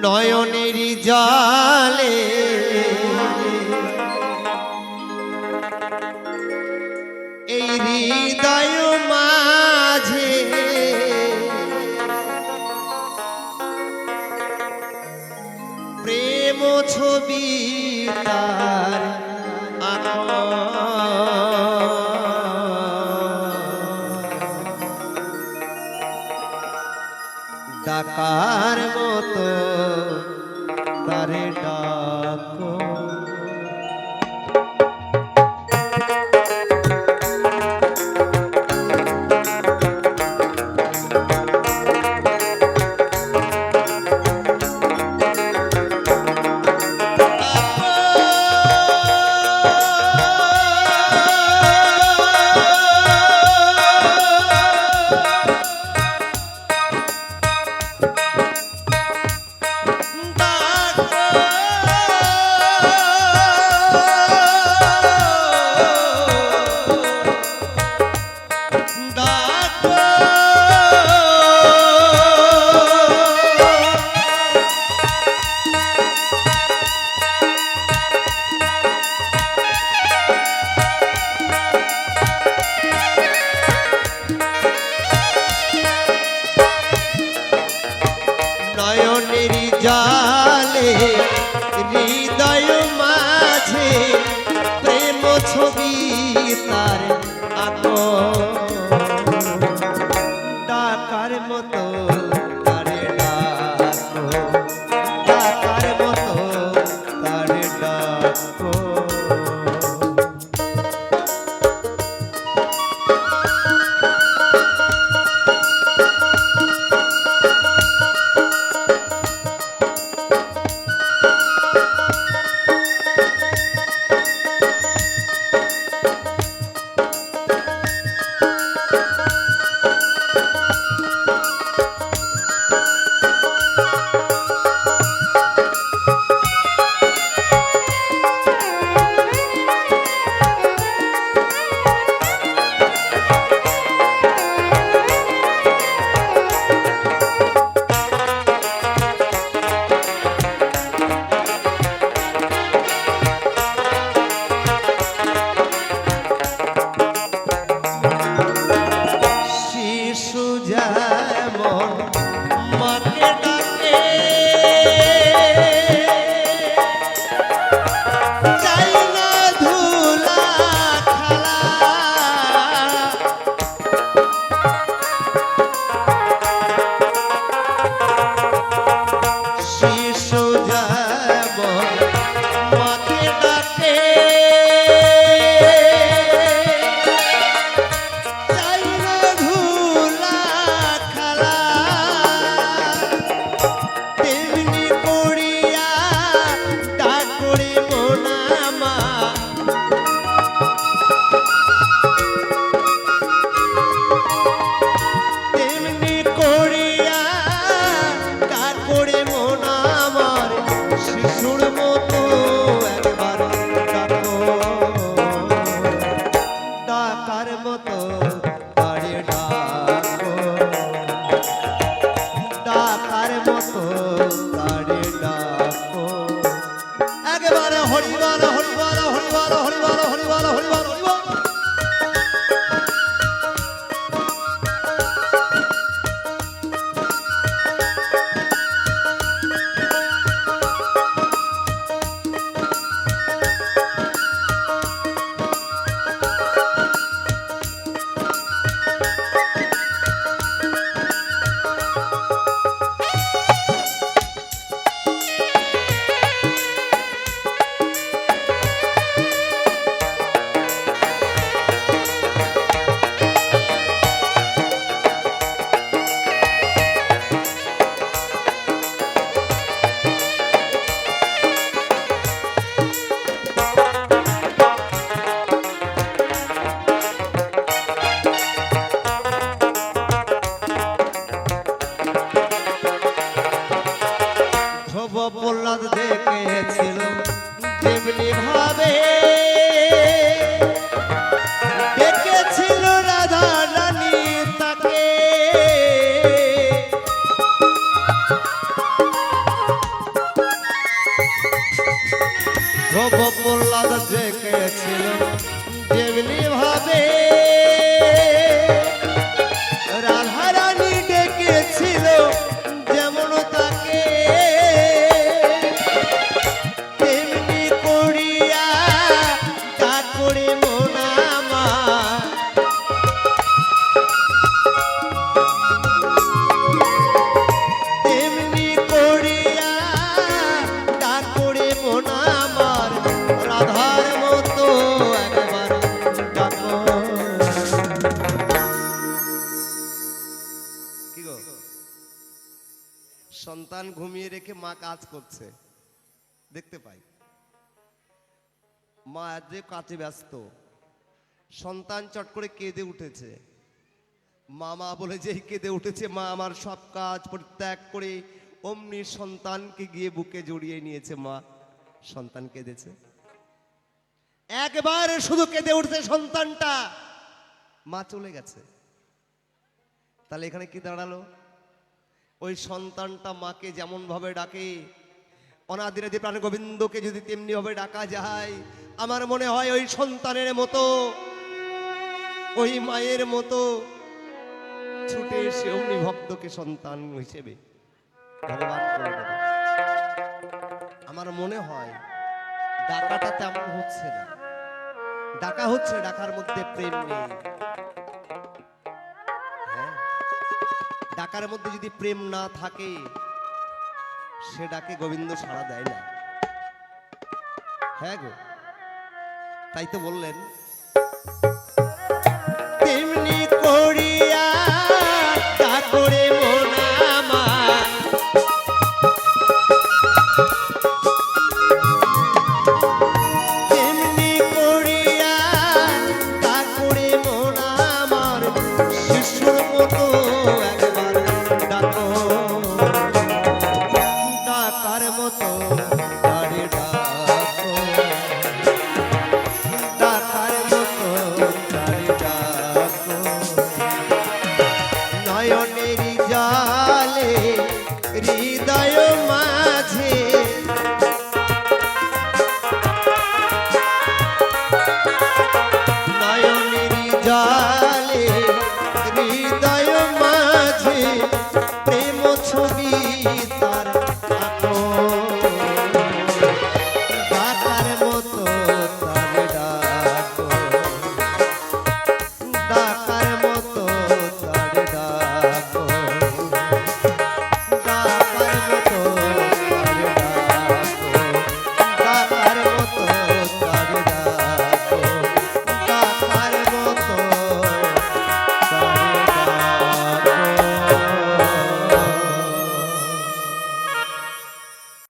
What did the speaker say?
নয়নের জলে এই হৃদয় মাঝে প্রেম ছবি তার ডাকার মতো তারে ডাকো নয়নের জালে হৃদয় মাঝে প্রেম ছবি তার আঁকো ডাকার মতো তারে ডাকো ডাকার মতো তারে ডাকো প্রহ্লাদ দেখেছিল যেমনি ভাবে দেখেছিল রাধা রানী তাকে প্রহ্লাদ ডেকেছিল যেমনি ভাবে রাধারানী ডেকেছিল যেমন তাকে তেমনি করিয়া তা করে মন আমার তেমনি করিয়া তা করে মন আমার রাধার মতো একবার ডাকো। কি গো সন্তান ঘুমিয়ে রেখে মা কাজ করছে দেখতে পাই, মা যে কাজে ব্যস্ত, সন্তান চট করে কেঁদে উঠেছে। মামা বলে যেই কেঁদে উঠেছে মা আমার সব কাজ পরিত্যাগ করে অমনি সন্তানকে গিয়ে বুকে জড়িয়ে নিয়েছে। মা সন্তান কেঁদেছে, একবার শুধু কেঁদে উঠছে সন্তানটা, মা চলে গেছে। তাহলে এখানে কি দাঁড়ালো? ওই সন্তানটা মাকে যেমন ভাবে ডাকে, অনাদিরাদি প্রাণ গোবিন্দকে যদি তেমনি ভাবে ডাকা যায়, আমার মনে হয় ওই সন্তানের মতো, ওই মায়ের মতো ছুটে এসে অমনি ভক্তকে সন্তান হিসেবে ভগবান করে দেবে। আমার মনে হয় ডাকাটা তেমন হচ্ছে না, ডাকা হচ্ছে, ডাকার মধ্যে প্রেম নেই। হ্যাঁ, ডাকার মধ্যে যদি প্রেম না থাকে সে ডাকে গোবিন্দ সাড়া দেয় না। হ্যাঁ গো, তাই তো বললেন